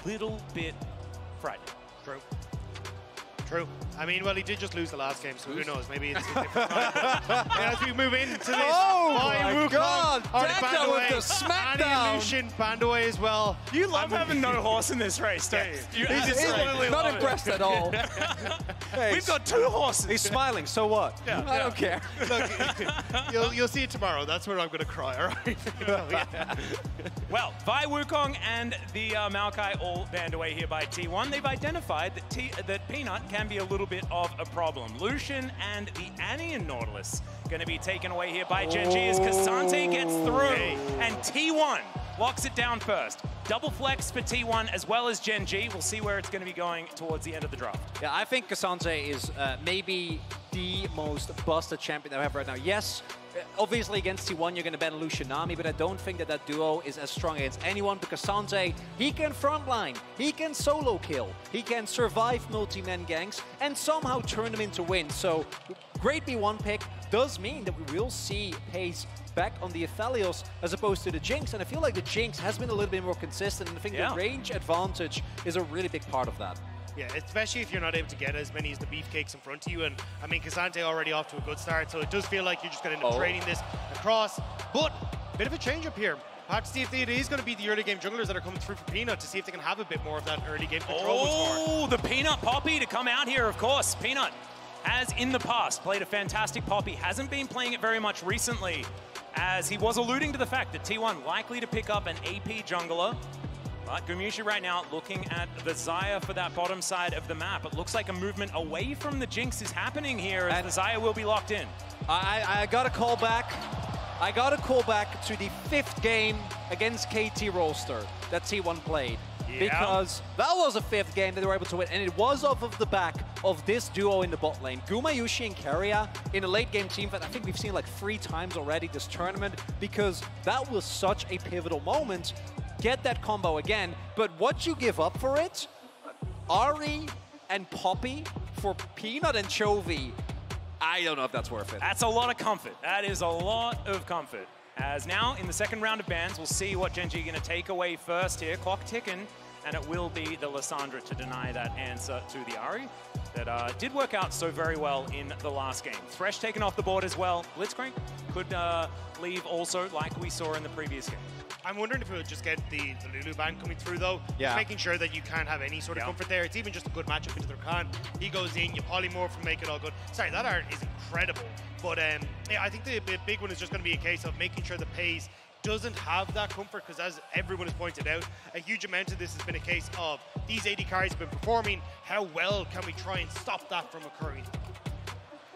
little bit frightening. True. True. I mean, well, he did just lose the last game, so who knows? Maybe it's a different time. As we move into this, oh my God! Deca with the smackdown. And Illusion banned away as well. You love having no horse in this race, don't you? He's just not impressed at all. Hey, we've got 2 horses. He's smiling, so what? Yeah. I don't care. Look, you'll see it tomorrow. That's where I'm going to cry, all right? Well, Vi Wukong and the Maokai all banned away here by T1. They've identified that Peanut can be a little bit of a problem. Lucian and the Anian Nautilus going to be taken away here by GenG as K'Sante gets through. And T1 locks it down first. Double flex for T1 as well as GenG. We'll see where it's going to be going towards the end of the draft. Yeah, I think K'Sante is maybe the most busted champion that we have right now. Yes, obviously against T1 you're going to ban Lucianami, but I don't think that that duo is as strong against anyone because K'Sante, he can frontline, he can solo kill, he can survive multi-man ganks and somehow turn them into wins. So great B1 pick does mean that we will see pace back on the Aphelios as opposed to the Jinx, and I feel like the Jinx has been a little bit more consistent, and I think the range advantage is a really big part of that. Yeah, especially if you're not able to get as many as the beefcakes in front of you, and I mean, K'Sante already off to a good start, so it does feel like you're just going to end up trading this across, but bit of a change up here. Have to see if it is going to be the early game junglers that are coming through for Peanut to see if they can have a bit more of that early game control. Oh, the Peanut Poppy to come out here, of course. Peanut has in the past played a fantastic Poppy, hasn't been playing it very much recently, as he was alluding to the fact that T1 likely to pick up an AP jungler. But GUMAYUSI right now looking at the Xayah for that bottom side of the map. It looks like a movement away from the Jinx is happening here as the Xayah will be locked in. I got to call back. I got to call back to the 5th game against KT Rolster that T1 played. Yeah. Because that was a 5th game that they were able to win, and it was off of the back of this duo in the bot lane. GUMAYUSI and KERIA in a late game team fight. I think we've seen like 3 times already this tournament because that was such a pivotal moment. Get that combo again, but what you give up for it, Ahri and Poppy for Peanut and Chovy, I don't know if that's worth it. That's a lot of comfort. That is a lot of comfort. As now, in the second round of bans, we'll see what GenG going to take away first here. Clock ticking, and it will be the Lissandra to deny that answer to the Ahri that did work out so very well in the last game. Thresh taken off the board as well. Blitzcrank could leave also, like we saw in the previous game. I'm wondering if we'll just get the Lulu ban coming through, though. Yeah. Just making sure that you can't have any sort of comfort there. It's even just a good matchup into their Khan. He goes in, you polymorph and make it all good. Sorry, that art is incredible. But yeah, I think the big one is just going to be a case of making sure the Pace doesn't have that comfort, because as everyone has pointed out, a huge amount of this has been a case of these AD carries have been performing. How well can we try and stop that from occurring?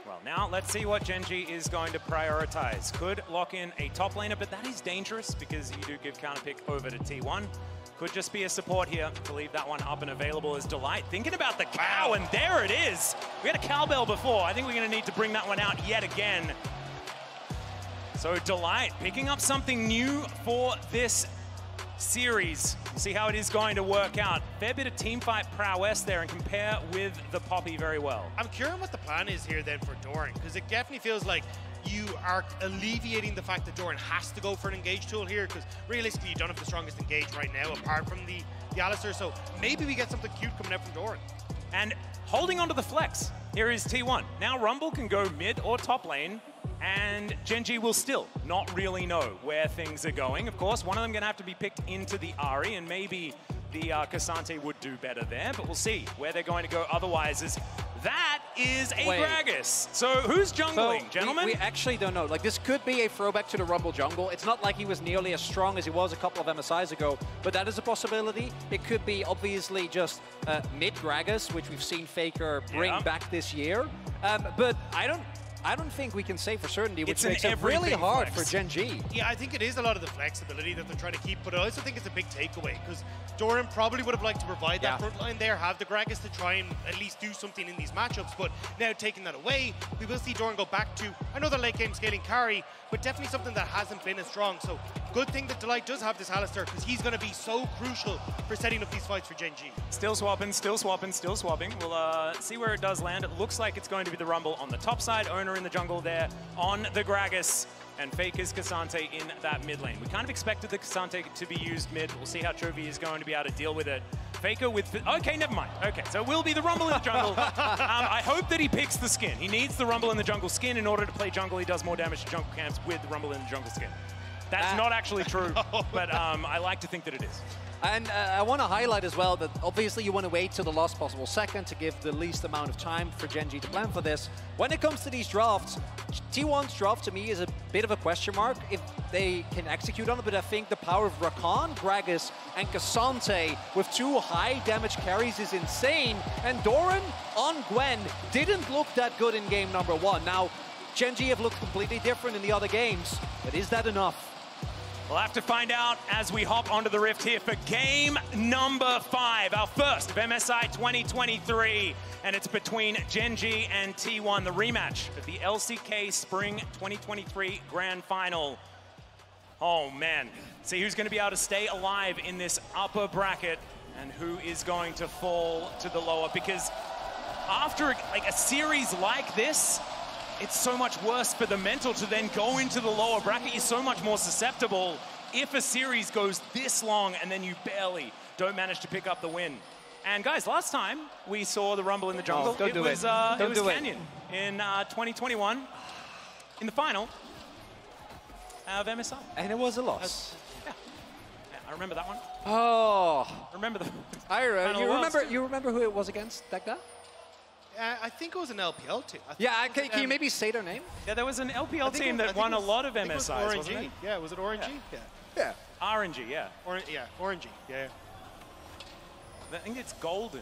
Well, now let's see what GenG is going to prioritize. Could lock in a top laner, but that is dangerous because you do give counter pick over to T1. Could just be a support here to leave that one up and available as Delight. Thinking about the cow, and there it is. We had a cowbell before. I think we're going to need to bring that one out yet again. So Delight picking up something new for this series. See how it is going to work out. Fair bit of teamfight prowess there and compare with the Poppy very well. I'm curious what the plan is here then for Doran, because it definitely feels like you are alleviating the fact that Doran has to go for an engage tool here, because realistically you don't have the strongest engage right now apart from the Alistair, so maybe we get something cute coming out from Doran. And holding onto the flex, here is T1. Now Rumble can go mid or top lane, and GenG will still not really know where things are going. Of course, one of them going to have to be picked into the Ahri, and maybe the K'Sante would do better there, but we'll see where they're going to go otherwise. That is a Gragas. So who's jungling, gentlemen? We actually don't know. Like, this could be a throwback to the Rumble jungle. It's not like he was nearly as strong as he was a couple of MSIs ago, but that is a possibility. It could be obviously just mid Gragas, which we've seen Faker bring back this year. But I don't think we can say for certainty, which makes it really hard for GenG. Yeah, I think it is a lot of the flexibility that they're trying to keep, but I also think it's a big takeaway, because Doran probably would have liked to provide that front line there, have the Gragas to try and at least do something in these matchups, but now taking that away, we will see Doran go back to another late game scaling carry, but definitely something that hasn't been as strong. So good thing that Delight does have this Alistair, because he's going to be so crucial for setting up these fights for GenG. Still swapping, still swapping, still swapping. We'll see where it does land. It looks like it's going to be the Rumble on the top side, ONER in the jungle there on the Gragas, and Faker's K'Sante in that mid lane. We kind of expected the K'Sante to be used mid. We'll see how Chovy is going to be able to deal with it. Faker with... Okay, never mind. Okay, so it will be the Rumble in the jungle. I hope that he picks the skin. He needs the Rumble in the jungle skin in order to play jungle. He does more damage to jungle camps with the Rumble in the jungle skin. That's not actually true, but I like to think that it is. And I want to highlight as well that obviously you want to wait till the last possible second to give the least amount of time for GenG to plan for this. When it comes to these drafts, T1's draft to me is a bit of a question mark if they can execute on it, but I think the power of Rakan, Gragas, and Cassante with 2 high damage carries is insane. And Doran on Gwen didn't look that good in game number 1. Now, GenG have looked completely different in the other games, but is that enough? We'll have to find out as we hop onto the Rift here for game number 5, our first of MSI 2023. And it's between GenG and T1, the rematch of the LCK Spring 2023 Grand Final. Oh man, see who's going to be able to stay alive in this upper bracket and who is going to fall to the lower, because after like a series like this, it's so much worse for the mental to then go into the lower bracket. You're so much more susceptible if a series goes this long and then you barely don't manage to pick up the win. And guys, last time we saw the Rumble in the jungle, it was Canyon in 2021 in the final of MSI. And it was a loss. Yeah, I remember that one. Oh. Remember the you remember who it was against, Dagda? I think it was an LPL team. Yeah, can you maybe say their name? Yeah, there was an LPL team that won a lot of MSIs, wasn't it? Yeah, was it RNG? Yeah. RNG, yeah. RNG, yeah. I think it's Golden.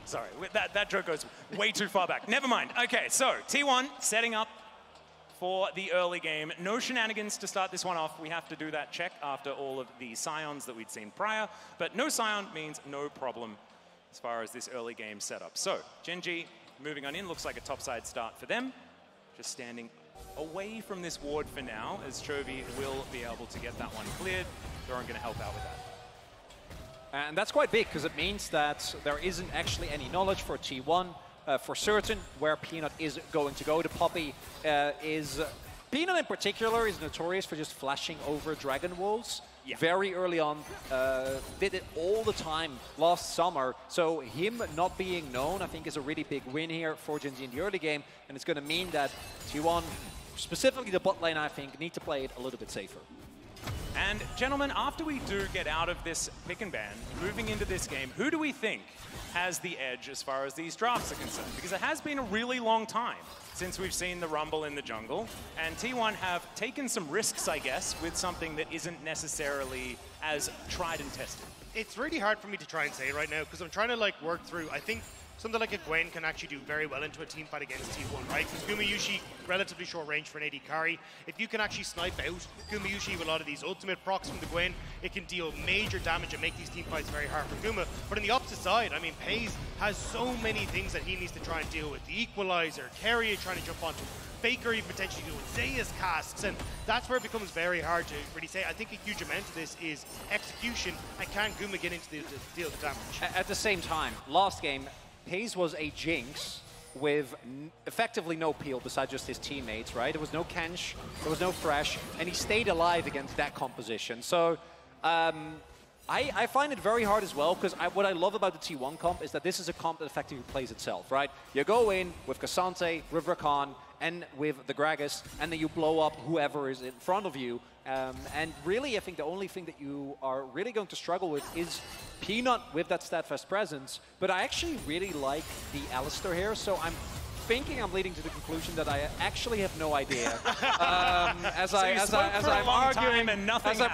Sorry, that joke goes way too far back. Never mind. Okay, so T1 setting up for the early game. No shenanigans to start this one off. We have to do that check after all of the Scions that we'd seen prior, but no Scion means no problem as far as this early game setup. So, GenG moving on in, looks like a topside start for them. Just standing away from this ward for now, as Chovy will be able to get that one cleared. Doran going to help out with that. And that's quite big, because it means that there isn't actually any knowledge for T1 for certain where Peanut is going to go. The Poppy Peanut in particular is notorious for just flashing over Dragon Wolves. Yeah. Very early on, did it all the time last summer. So him not being known, I think, is a really big win here for GenG in the early game. And it's going to mean that T1, specifically the bot lane, I think, need to play it a little bit safer. And gentlemen, after we do get out of this pick and ban, moving into this game, who do we think has the edge as far as these drafts are concerned? Because it has been a really long time since we've seen the Rumble in the jungle, and T1 have taken some risks, I guess, with something that isn't necessarily as tried and tested. It's really hard for me to try and say right now, because I'm trying to like work through, I think something like a Gwen can actually do very well into a team fight against T1, right? Because GUMAYUSI, relatively short range for an AD carry. If you can actually snipe out GUMAYUSI with a lot of these ultimate procs from the Gwen, it can deal major damage and make these team fights very hard for Guma. But on the opposite side, I mean, Paze has so many things that he needs to try and deal with. The Equalizer, KERIA trying to jump onto him, Faker even potentially doing ZEUS casts, and that's where it becomes very hard to really say. I think a huge amount of this is execution, and can Guma get into the deal the damage? At the same time, last game, Paze was a Jinx with effectively no peel besides just his teammates, right? There was no Kench, there was no Fresh, and he stayed alive against that composition. So I find it very hard as well, because what I love about the T1 comp is that this is a comp that effectively plays itself, right? You go in with Cassante, with Rakan, and with the Gragas, and then you blow up whoever is in front of you. And really, I think the only thing that you are really going to struggle with is Peanut with that Steadfast presence. But I actually really like the Alistar here, so I'm thinking I'm leading to the conclusion that I actually have no idea. As I'm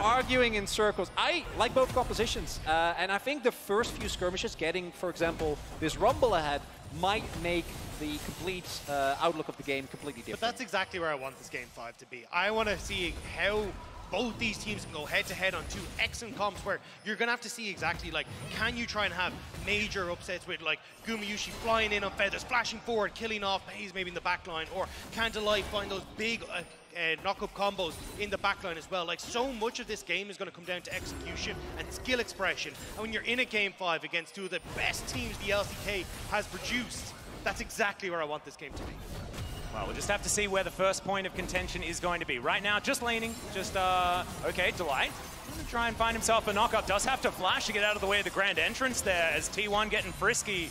arguing in circles, I like both compositions, and I think the first few skirmishes, getting, for example, this Rumble ahead, might make the complete outlook of the game completely different. But that's exactly where I want this Game 5 to be. I want to see how both these teams can go head-to-head on two excellent comps where you're going to have to see exactly, like, can you try and have major upsets with, like, GUMAYUSI flying in on feathers, flashing forward, killing off Paze maybe in the backline, or can Delight find those big knock-up combos in the backline as well? Like, so much of this game is going to come down to execution and skill expression. And when you're in a Game 5 against two of the best teams the LCK has produced, that's exactly where I want this game to be. Well, we'll just have to see where the first point of contention is going to be. Right now, just laning, just, okay, Delight. Gonna try and find himself a knockup. Does have to flash to get out of the way of the grand entrance there as T1 getting frisky.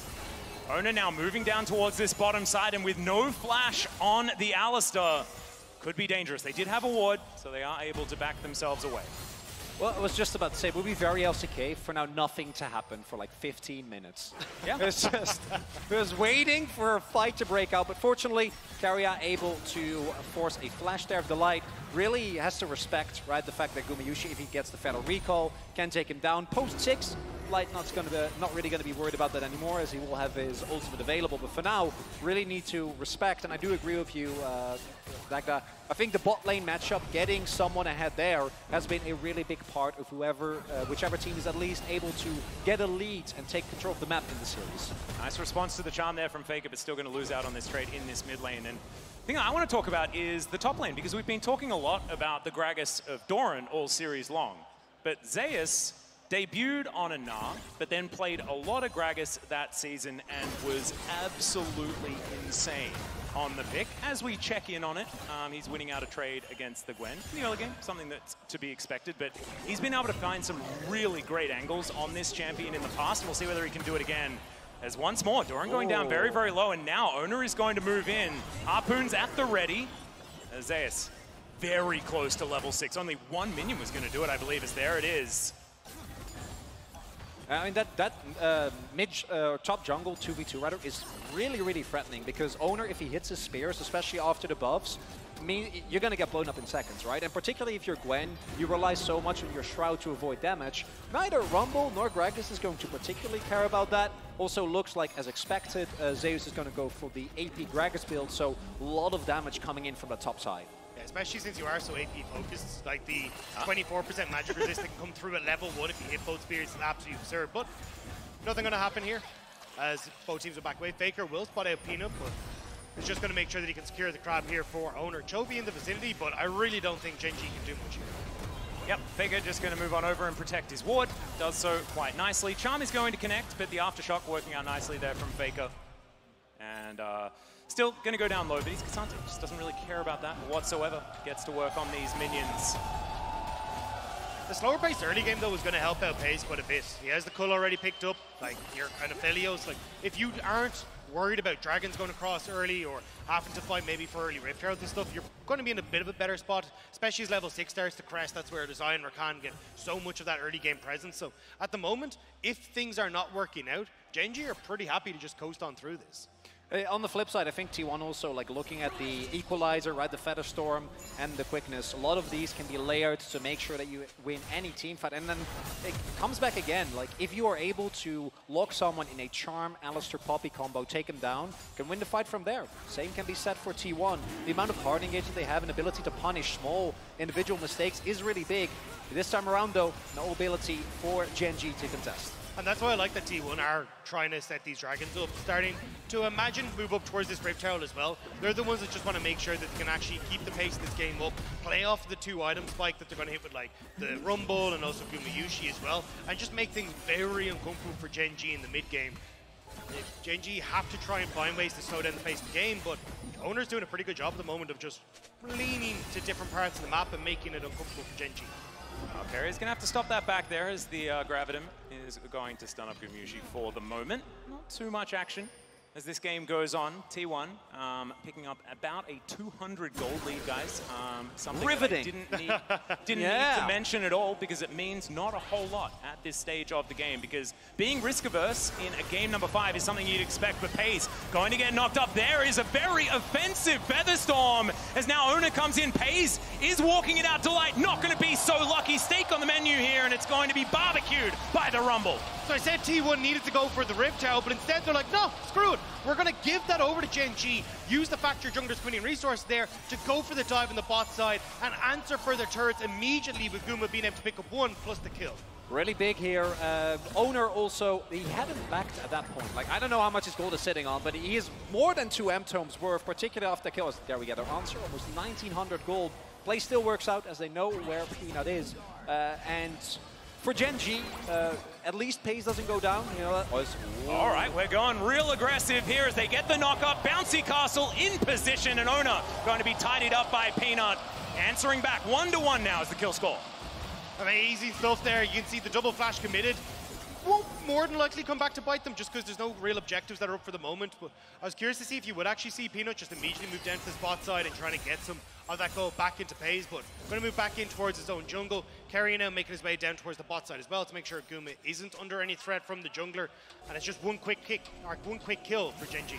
ONER now moving down towards this bottom side, and with no flash on the Alistair, could be dangerous. They did have a ward, so they are able to back themselves away. Well, I was just about to say, we'll be very LCK for now nothing to happen for like 15 minutes. Yeah. It's just, it was waiting for a fight to break out, but fortunately, KERIA able to force a flash there of the light. Really has to respect, right, the fact that GUMAYUSI, if he gets the Fatal Recall, can take him down. Post 6, Light not really going to be worried about that anymore, as he will have his ultimate available. But for now, really need to respect, and I do agree with you, Dagda. I think the bot lane matchup, getting someone ahead there, has been a really big part of whichever team is at least able to get a lead and take control of the map in the series. Nice response to the charm there from Faker, but still going to lose out on this trade in this mid lane. And the thing I want to talk about is the top lane, because we've been talking a lot about the Gragas of Doran all series long. But ZEUS debuted on a NAR, but then played a lot of Gragas that season and was absolutely insane on the pick. As we check in on it, he's winning out a trade against the Gwen in the early game, something that's to be expected, but he's been able to find some really great angles on this champion in the past, and we'll see whether he can do it again. As once more, Doran going down very, very low, and now ONER is going to move in. Harpoon's at the ready. ZEUS very close to level 6. Only one minion was going to do it, I believe, as there it is. I mean, that top jungle 2v2 rather is really, really threatening, because ONER, if he hits his spears, especially after the buffs, you're going to get blown up in seconds, right? And particularly if you're Gwen, you rely so much on your Shroud to avoid damage. Neither Rumble nor Gragas is going to particularly care about that. Also looks like, as expected, ZEUS is going to go for the AP Gragas build, so a lot of damage coming in from the top side. Especially since you are so AP focused, like the 24% magic resist that can come through at level 1 if you hit both spears is absolutely absurd. But nothing going to happen here, as both teams are back away. Faker will spot out Peanut, but he's just going to make sure that he can secure the crab here for ONER. Chovy in the vicinity, but I really don't think GenG can do much here. Yep, Faker just going to move on over and protect his ward. Does so quite nicely. Charm is going to connect, but the Aftershock working out nicely there from Faker. And still going to go down low, but he's Cassante. Just doesn't really care about that whatsoever. Gets to work on these minions. The slower paced early game, though, is going to help out Pace quite a bit. He has the Cull already picked up, like your kind of Felios. Like, if you aren't worried about dragons going across early or having to fight maybe for early Rift Herald and stuff, you're going to be in a bit of a better spot, especially as level 6 starts to crest. That's where Design Rakan get so much of that early game presence. So at the moment, if things are not working out, GenG are pretty happy to just coast on through this. On the flip side, I think T1 also, like, looking at the equalizer, right, the Feather Storm and the quickness, a lot of these can be layered to make sure that you win any team fight. And then it comes back again, like, if you are able to lock someone in a Charm, Alistair, Poppy combo, take him down, can win the fight from there. Same can be said for T1. The amount of hard engagement they have and ability to punish small individual mistakes is really big. This time around, though, no ability for GenG to contest. And that's why I like that T1 are trying to set these dragons up, starting to imagine move up towards this Rift Herald as well. They're the ones that just want to make sure that they can actually keep the pace of this game up, play off the 2 item spike that they're going to hit with, like the Rumble and also GUMAYUSI as well, and just make things very uncomfortable for GenG in the mid game. GenG have to try and find ways to slow down the pace of the game, but ONER's doing a pretty good job at the moment of just leaning to different parts of the map and making it uncomfortable for GenG. Okay, he's going to have to stop that back there as the Gravitum is going to stun up GUMAYUSI for the moment. Not too much action as this game goes on. T1 picking up about a 200 gold lead, guys. Something riveting. That I didn't need to mention at all, because it means not a whole lot at this stage of the game, because being risk-averse in a game number 5 is something you'd expect, but Pace going to get knocked up. There is a very offensive Featherstorm as now ONER comes in. Pace is walking it out to Light. Not going to be so lucky. Steak on the menu here, and it's going to be barbecued by the Rumble. So I said T1 needed to go for the Rift Herald, but instead they're like, no, screw it. We're going to give that over to GenG, use the fact your jungler's winning resource there to go for the dive on the bot side and answer for their turrets immediately, with Guma being able to pick up 1 plus the kill. Really big here. ONER also, he hadn't backed at that point. Like, I don't know how much his gold is sitting on, but he is more than 2 M-tomes worth, particularly after the kills. There we get our answer, almost 1900 gold. Play still works out as they know where Peanut is. And for GenG, at least pace doesn't go down. You know, all right, we're going real aggressive here as they get the knock up. Bouncy Castle in position, and ONER going to be tidied up by Peanut. Answering back 1-1 now is the kill score. Amazing stuff there. You can see the double flash committed. Won't more than likely come back to bite them just because there's no real objectives that are up for the moment. But I was curious to see if you would actually see Peanut just immediately move down to the spot side and trying to get some of that goal back into Pays. But going to move back in towards his own jungle. KERIA now making his way down towards the bot side as well to make sure Guma isn't under any threat from the jungler. And it's just one quick kick, or one quick kill for GenG.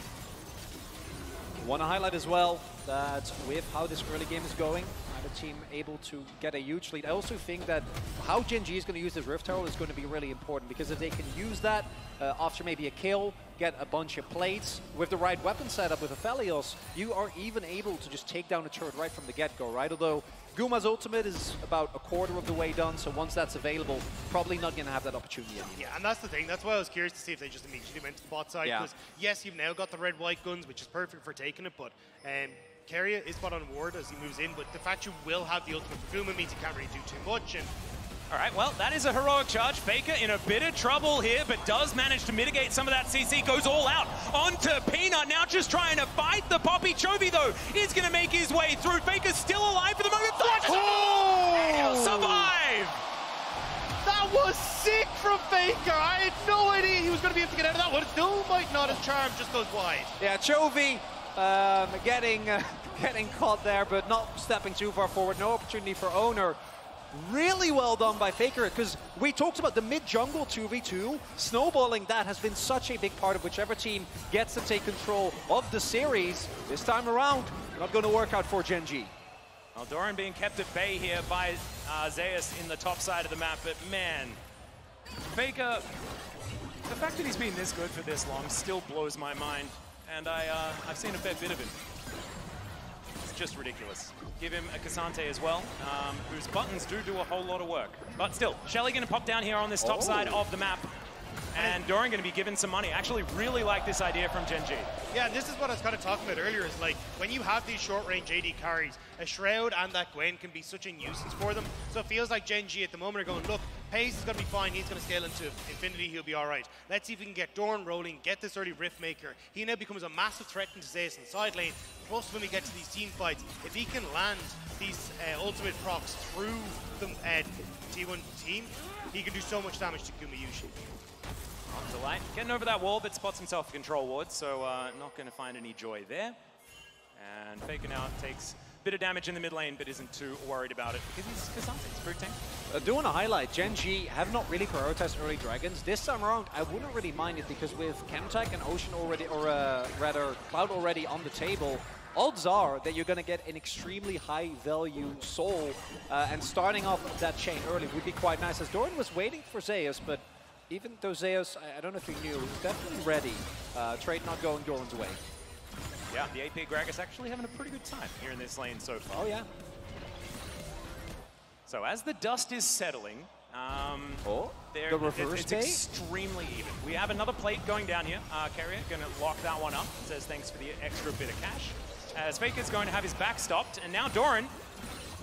Want to highlight as well that with how this early game is going, the team able to get a huge lead. I also think that how GenG is going to use this Rift Herald is going to be really important, because if they can use that after maybe a kill, get a bunch of plates, with the right weapon setup with Aphelios, you are even able to just take down a turret right from the get-go, right? Although Guma's ultimate is about a quarter of the way done, so once that's available, probably not going to have that opportunity anymore. Yeah, and that's the thing. That's why I was curious to see if they just immediately went to the bot side, because yes, you've now got the red-white guns, which is perfect for taking it, but KERIA is spot on ward as he moves in, but the fact you will have the ultimate for Guma means he can't really do too much. And all right, well, that is a heroic charge. Faker in a bit of trouble here, but does manage to mitigate some of that CC. Goes all out onto Peanut, now just trying to fight the Poppy. Chovy, though, is going to make his way through. Faker's still alive for the moment. And he'll survive! That was sick from Faker. I had no idea he was going to be able to get out of that one. Still might not have charm, just goes wide. Yeah, Chovy getting caught there, but not stepping too far forward. No opportunity for ONER. Really well done by Faker, because we talked about the mid-jungle 2v2. Snowballing that has been such a big part of whichever team gets to take control of the series. This time around, not going to work out for GenG. Well, Doran being kept at bay here by ZEUS in the top side of the map, but man, Faker, the fact that he's been this good for this long still blows my mind. And I've seen a fair bit of him. It's just ridiculous. Give him a Cassante as well, whose buttons do a whole lot of work. But still, Shelly going to pop down here on this top side of the map. And Doran going to be given some money. Actually really like this idea from GenG. Yeah, this is what I was kind of talking about earlier, is like, when you have these short-range AD carries, a Shroud and that Gwen can be such a nuisance for them. So it feels like GenG at the moment are going, look, Pays is going to be fine, he's going to scale into infinity, he'll be all right. Let's see if we can get Doran rolling, get this early Rift Maker. He now becomes a massive threat into ZEUS in the side lane. Plus, when we get to these team fights, if he can land these ultimate procs through the T1 team, he can do so much damage to GUMAYUSI. Delight getting over that wall, but spots himself a control ward, so not going to find any joy there. And Faker now takes a bit of damage in the mid lane, but isn't too worried about it because he's Cassante, he's brute tank. Doing a highlight, GenG have not really prioritized early dragons. This time around, I wouldn't really mind it, because with Chemtech and Ocean already, or rather Cloud already on the table, odds are that you're going to get an extremely high value soul, and starting off that chain early would be quite nice, as Doran was waiting for ZEUS, but even though ZEUS, I don't know if he knew, he was definitely ready. Trade not going Doran's way. Yeah, the AP Gragas actually having a pretty good time here in this lane so far. Oh, yeah. So as the dust is settling, the reverse it's extremely even. We have another plate going down here. KERIA going to lock that one up. Says thanks for the extra bit of cash. As Faker's going to have his back stopped, and now Doran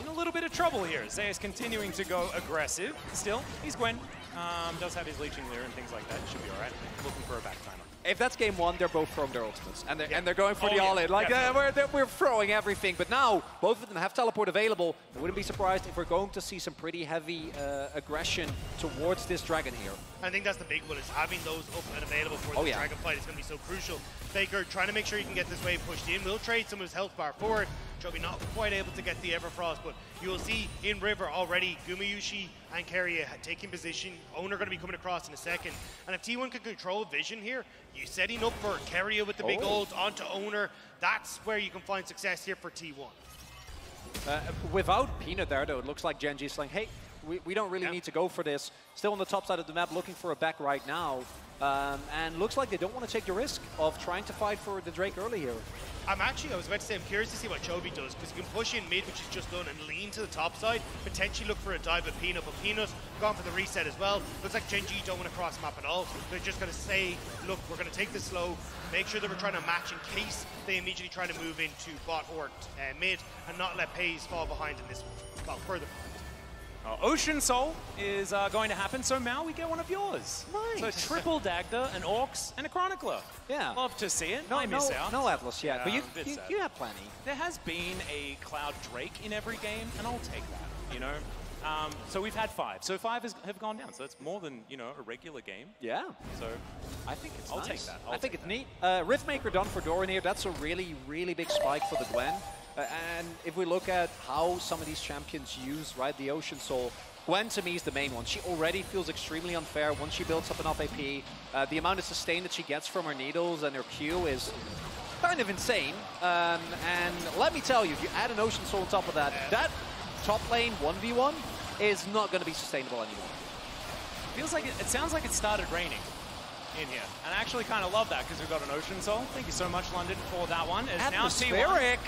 in a little bit of trouble here. ZEUS continuing to go aggressive. Still, he's Gwen. Does have his leeching there and things like that. Should be all right. Looking for a back timer. If that's game one, they're both throwing their ultimates, and they're going for the all-in. Like we're throwing everything, but now both of them have teleport available. I wouldn't be surprised if we're going to see some pretty heavy aggression towards this dragon here. I think that's the big one, is having those up and available for the dragon fight is going to be so crucial. Faker trying to make sure you can get this wave pushed in. Will trade some of his health bar forward. Chovy not quite able to get the Everfrost, but you will see in River already GUMAYUSI and KERIA taking position. ONER going to be coming across in a second. And if T1 can control vision here, you're setting up for KERIA with the big ult onto ONER. That's where you can find success here for T1. Without Peanut there, though, it looks like GenG is like, hey, we don't really need to go for this. Still on the top side of the map, looking for a back right now. And looks like they don't want to take the risk of trying to fight for the Drake early here. I was about to say, I'm curious to see what Chovy does, because you can push in mid, which he's just done, and lean to the top side, potentially look for a dive at Peanut, but Peanut gone for the reset as well. Looks like GenG don't want to cross map at all. They're just going to say, look, we're going to take this slow, make sure that we're trying to match in case they immediately try to move into bot or mid, and not let Pays fall behind in this one. Well, further behind. Ocean Soul is going to happen, so Mal, we get one of yours. Nice. So triple Dagda, an Orcs, and a Chronicler. Yeah. Love to see it. I miss out. No Atlas yet, but you have plenty. There has been a Cloud Drake in every game, and I'll take that, you know? So we've had 5. So 5 have gone down. So it's more than, you know, a regular game. Yeah. So I think it's I'll nice. take that. I think it's neat. Riftmaker done for Doran here. That's a really, really big spike for the Gwen. And if we look at how some of these champions use, right, the Ocean Soul, Gwen to me is the main one. She already feels extremely unfair once she builds up enough AP. The amount of sustain that she gets from her needles and her Q is kind of insane. And let me tell you, if you add an Ocean Soul on top of that, that top lane 1v1 is not going to be sustainable anymore. Feels like it sounds like it started raining in here. And I actually kind of love that because we've got an Ocean Soul. Thank you so much, London, for that one. As now Atmospheric.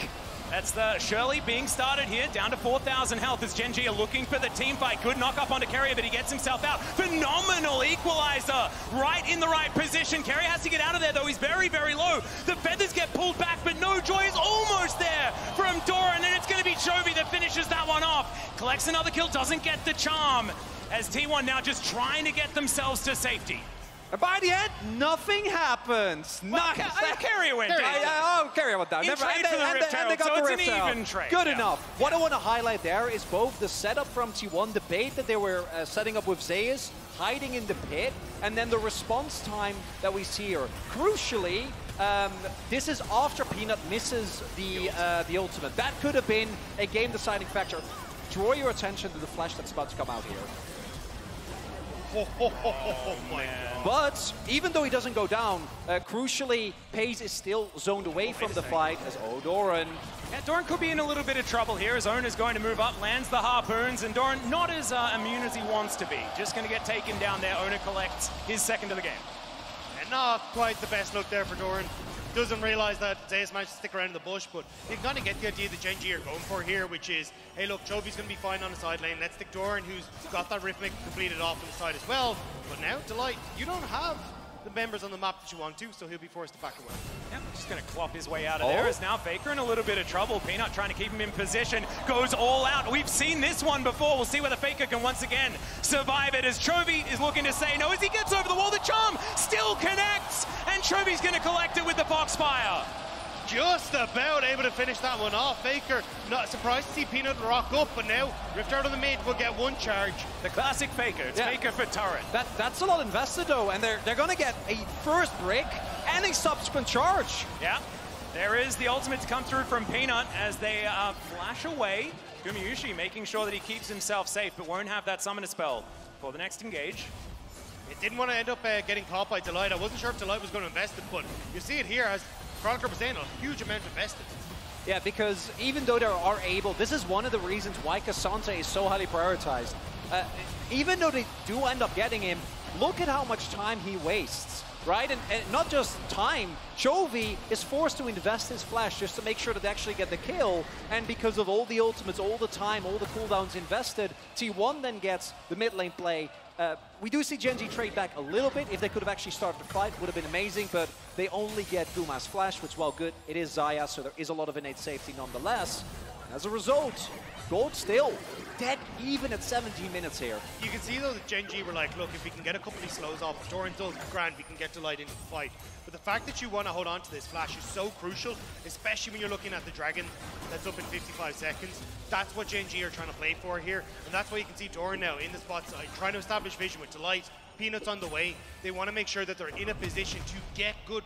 That's the Shirley being started here, down to 4,000 health as GenG are looking for the team fight. Good knock up onto KERIA, but he gets himself out. Phenomenal equalizer, right in the right position. KERIA has to get out of there, though. He's very, very low. The feathers get pulled back, but no joy is almost there from Doran, and it's going to be Chovy that finishes that one off. Collects another kill, doesn't get the charm, as T1 now just trying to get themselves to safety. And by the end, nothing happens. Nothing. KERIA went down. KERIA went down. And they got the Rift Herald. Even trade. Good enough. What I want to highlight there is both the setup from T1, the bait that they were setting up with ZEUS, hiding in the pit, and then the response time that we see here. Crucially, this is after Peanut misses the ultimate. That could have been a game-deciding factor. Draw your attention to the flash that's about to come out here. Oh my God. But even though he doesn't go down, crucially, Pace is still zoned away from the fight as Doran. Yeah, Doran could be in a little bit of trouble here as ONER is going to move up, lands the harpoons, and Doran not as immune as he wants to be. Just going to get taken down there. ONER collects his second of the game. And not quite the best look there for Doran. Doesn't realize that ZEUS managed to stick around in the bush, but you can kind of get the idea that GenG are going for here, which is, hey look, Chovy's going to be fine on the side lane. Let's stick Doran, who's got that Riftmaker completed off on the side as well. But now, Delight, you don't have the members on the map that you want to, so he'll be forced to back away. Yep, just going to clop his way out of there. Is now Faker in a little bit of trouble. Peanut trying to keep him in position, goes all out. We've seen this one before. We'll see whether Faker can once again survive it as Chovy is looking to say no. As he gets over the wall, the charm still connects, and Chovy's going to collect it with the Foxfire. Just about able to finish that one off. Faker, not surprised to see Peanut rock up, but now Rift out of the mid will get one charge. The classic Faker. It's Faker for turret. That's a lot invested though, and they're going to get a first break and a subsequent charge. Yeah, there is the ultimate to come through from Peanut as they flash away. GUMAYUSI making sure that he keeps himself safe, but won't have that summoner spell for the next engage. It didn't want to end up getting caught by Delight. I wasn't sure if Delight was going to invest it, but you see it here as Chronicler was saying, a huge amount invested. Yeah, because even though they are able, this is one of the reasons why Cassandra is so highly prioritized. Even though they do end up getting him, look at how much time he wastes, right? And not just time, Chovy is forced to invest his flash just to make sure that they actually get the kill, and because of all the ultimates, all the time, all the cooldowns invested, T1 then gets the mid lane play. We do see GenG trade back a little bit. If they could have actually started the fight, would have been amazing, but they only get Guma's flash, which, while good, it is Xayah, so there is a lot of innate safety nonetheless. As a result, Gold still dead even at 17 minutes here. You can see, though, that GenG were like, look, if we can get a couple of these slows off, Doran does grand, we can get Delight into the fight. But the fact that you want to hold on to this flash is so crucial, especially when you're looking at the Dragon that's up in 55 seconds. That's what GenG are trying to play for here, and that's why you can see Doran now in the spot side, trying to establish vision with Delight. Peanuts on the way. They want to make sure that they're in a position to get good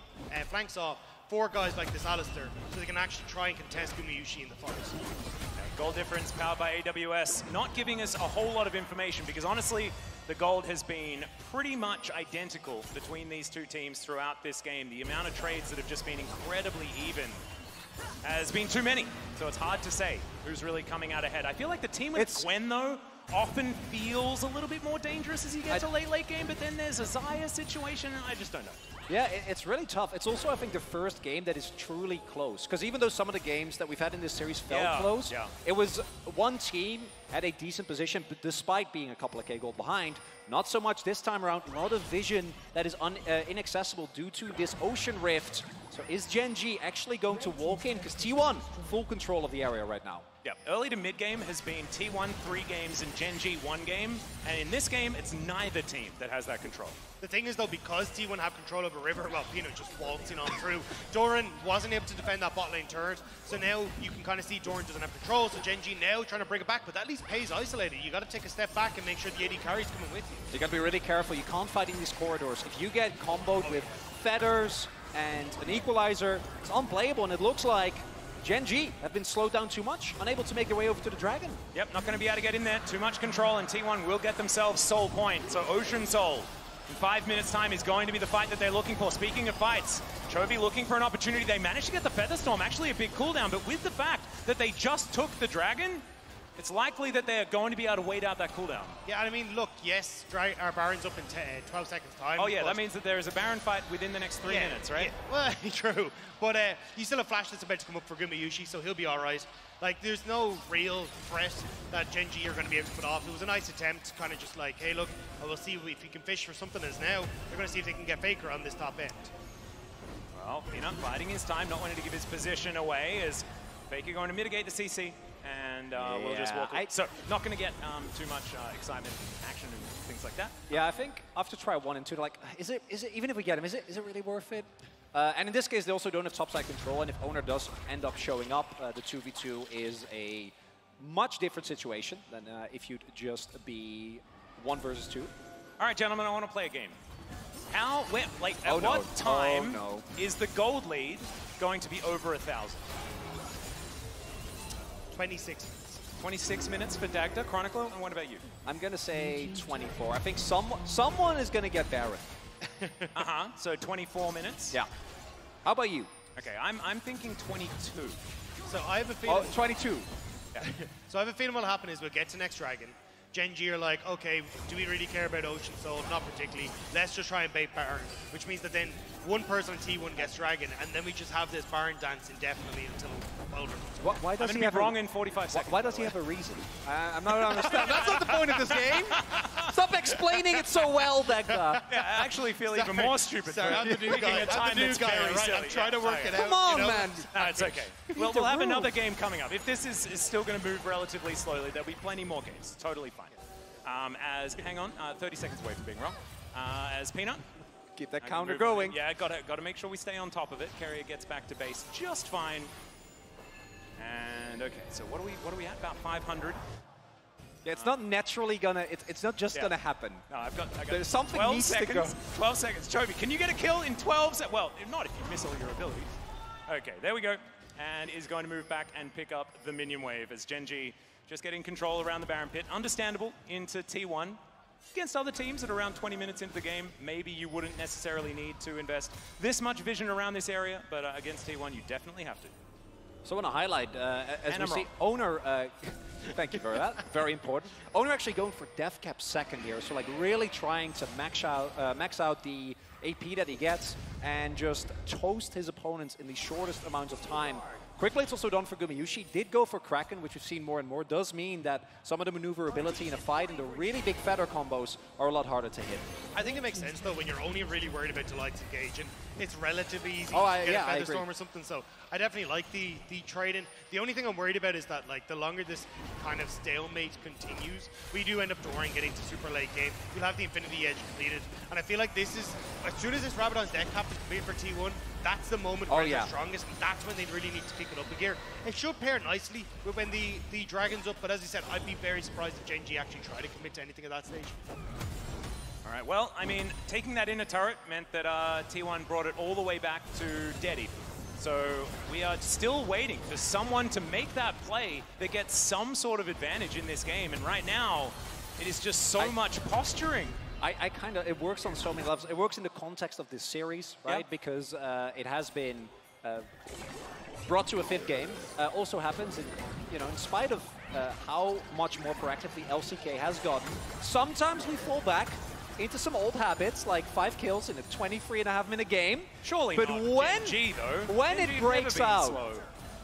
flanks off for guys like this Alistair, so they can actually try and contest GUMAYUSI in the fights. Goal difference powered by AWS, not giving us a whole lot of information because honestly, the gold has been pretty much identical between these two teams throughout this game. The amount of trades that have just been incredibly even has been too many, so it's hard to say who's really coming out ahead. I feel like the team with Gwen, though, often feels a little bit more dangerous as you get to late game, but then there's a Xayah situation, and I just don't know. Yeah, it's really tough. It's also, I think, the first game that is truly close. Because even though some of the games that we've had in this series felt close, it was one team had a decent position, but despite being a couple of K gold behind, not so much this time around. A lot of vision that is inaccessible due to this Ocean Rift. So is GenG actually going to walk in? Because T1, full control of the area right now. Yep, early to mid game has been T1 3 games and GenG 1 game, and in this game, it's neither team that has that control. The thing is, though, because T1 have control over River, well, Peanut just waltzing on through. Doran wasn't able to defend that bot lane turret, so now you can kind of see Doran doesn't have control, so GenG now trying to bring it back, but that at least pays isolated. You got to take a step back and make sure the AD carry's coming with you. You got to be really careful. You can't fight in these corridors. If you get comboed with feathers and an equalizer, it's unplayable, and it looks like GenG have been slowed down too much, unable to make their way over to the Dragon. Yep, not going to be able to get in there. Too much control, and T1 will get themselves Soul Point. So Ocean Soul, in 5 minutes' time, is going to be the fight that they're looking for. Speaking of fights, Chovy looking for an opportunity. They managed to get the Featherstorm, actually a big cooldown, but with the fact that they just took the Dragon, it's likely that they're going to be able to wait out that cooldown. Yeah, I mean, look, yes, our Baron's up in 12 seconds time. Oh yeah, that means that there is a Baron fight within the next 3 minutes, right? Yeah. Well, true. But you still have Flash that's about to come up for GUMAYUSI, so he'll be all right. Like, there's no real threat that GenG are going to be able to put off. It was a nice attempt, kind of just like, hey, look, we'll see if you can fish for something as now. They're going to see if they can get Faker on this top end. Well, Peanut biding his time, not wanting to give his position away, as Faker going to mitigate the CC. And we'll just walk away. So not going to get too much excitement, action, and things like that. Yeah, I think after try 1 and 2, like, is it even if we get him, is it really worth it? And in this case, they also don't have topside control, and if ONER does end up showing up, the 2v2 is a much different situation than if you'd just be 1 versus 2. All right, gentlemen, I want to play a game. How, when, like, at what time is the gold lead going to be over 1,000? 26 minutes. 26 minutes for Dagda, Chronicler, and what about you? I'm going to say 24. I think someone is going to get Baron. So 24 minutes? Yeah. How about you? Okay, I'm thinking 22. So I have a feeling... Oh, 22. Yeah. So I have a feeling what'll happen is we'll get to next Dragon. GenG are like, okay, do we really care about Ocean Soul? Not particularly. Let's just try and bait Baron, which means that then one person on T1 gets Dragon, and then we just have this Baron dance indefinitely until Boulder comes. Why does I'm he be have wrong in 45 seconds? Why does he have a reason? I'm not understanding. That's not the point of this game. Stop explaining it so well, Dagda. Yeah, I actually feel even more stupid for picking a time that's very silly. I'm trying to work it out. Come on, man. No, it's okay. We'll have another game coming up. If this is still going to move relatively slowly, there'll be plenty more games. Totally fine. Hang on, 30 seconds away from being wrong. As Peanut. Keep that counter going. Yeah, got to make sure we stay on top of it. KERIA gets back to base just fine. And okay, so what are we at? About 500. Yeah, it's not naturally gonna. It's not just gonna happen. No, I got There's something 12 needs seconds. to go. 12 seconds. Chovy, can you get a kill in 12 seconds? Well, not if you miss all your abilities. Okay, there we go. And is going to move back and pick up the minion wave as GenG just getting control around the Baron Pit. Understandable into T1. Against other teams at around 20 minutes into the game, maybe you wouldn't necessarily need to invest this much vision around this area, but against T1, you definitely have to. So I want to highlight, as we see, ONER, thank you for that, very important. ONER actually going for death cap second here, so like really trying to max out the AP that he gets and just toast his opponents in the shortest amounts of time. Quickly, it's also done for GUMAYUSI. Did go for Kraken, which we've seen more and more. Does mean that some of the maneuverability in a fight and the really big feather combos are a lot harder to hit. I think it makes sense, though, when you're only really worried about Delight's engage, and it's relatively easy to get a Featherstorm or something, so I definitely like the trade-in. The only thing I'm worried about is that, like, the longer this kind of stalemate continues, we do end up Doran getting to super late game. You'll have the Infinity Edge completed, and I feel like this is, as soon as this Rabadon's deck cap is completed for T1, that's the moment where they're strongest, and that's when they really need to pick it up a gear. It should pair nicely with when the Dragon's up, but as I said, I'd be very surprised if GenG actually try to commit to anything at that stage. All right, well, I mean, taking that inner turret meant that T1 brought it all the way back to Dead. So we are still waiting for someone to make that play that gets some sort of advantage in this game, and right now, it is just so much posturing. I kind of, it works on so many levels. It works in the context of this series, right? Yeah. Because it has been brought to a 5th game. Also happens, in spite of how much more proactively LCK has gotten, sometimes we fall back into some old habits, like 5 kills in a 23.5-minute game. Surely but not GenG, though. When it breaks out,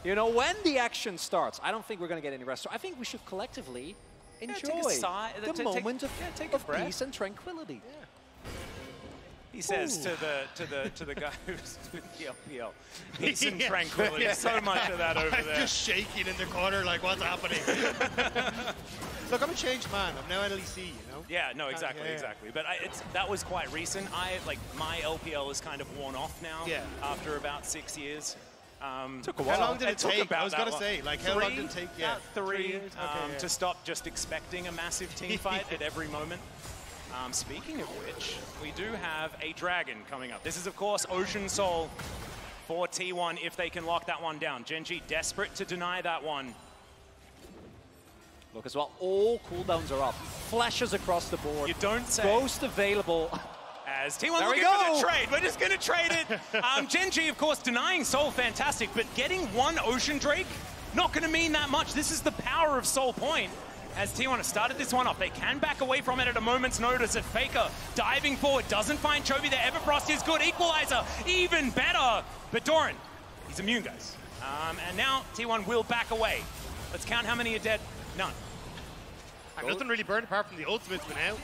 when the action starts, I don't think we're going to get any rest. So I think we should collectively enjoy the moment of peace and tranquility. He says to the guy who's with the LPL. Peace and tranquility. So much of that over there. Just shaking in the corner like, what's happening? Look, I'm a changed man. I'm now LEC, you know? Yeah, no, exactly, exactly. But that was quite recent. My LPL is kind of worn off now after about 6 years. Took a while. How long did it take? I was going to say, like, how long did it take? Yeah, 3 years. To stop just expecting a massive team fight at every moment. Speaking of which, we do have a dragon coming up. This is, of course, Ocean Soul for T1 if they can lock that one down. GenG desperate to deny that one. Look as well, all cooldowns are up. Flashes across the board. You don't say. Ghost available. As T1 looking for the trade. We're just going to trade it. GenG, of course, denying Soul, fantastic. But getting one Ocean Drake, not going to mean that much. This is the power of Soul Point. As T1 has started this one off, they can back away from it at a moment's notice. At Faker diving forward, doesn't find Chovy there. Everfrost is good. Equalizer, even better. But Doran, he's immune, guys. And now T1 will back away. Let's count how many are dead. None. And nothing really burned apart from the ultimates, but now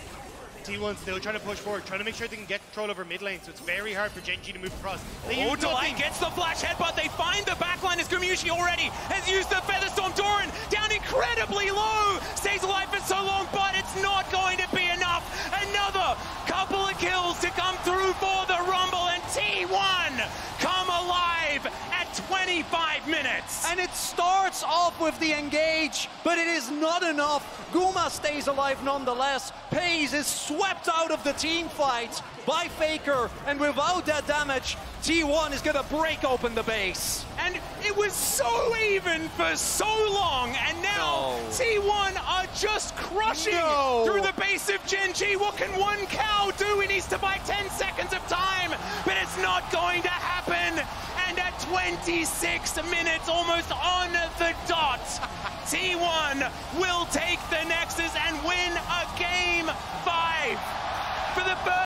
T1 still trying to push forward, trying to make sure they can get control over mid lane, so it's very hard for GenG to move across. Delay gets the flash headbutt. They find the backline as GUMAYUSI already has used the Featherstorm. Doran down incredibly low. Stays alive for so long, but it's not going to be enough. Another couple of kills to come through for the Rumble, and T1 come alive at 25 minutes. And it starts off with the engage, but it is not enough. Guma stays alive nonetheless. Pays is swept out of the team fight by Faker, and without that damage, T1 is gonna break open the base. And it was so even for so long, and now T1 are just crushing through the base of GenG. What can one cow do? He needs to buy 10 seconds of time, but it's not going to happen. And at 26 minutes, almost on the dot, T1 will take the Nexus and win a game 5 for the first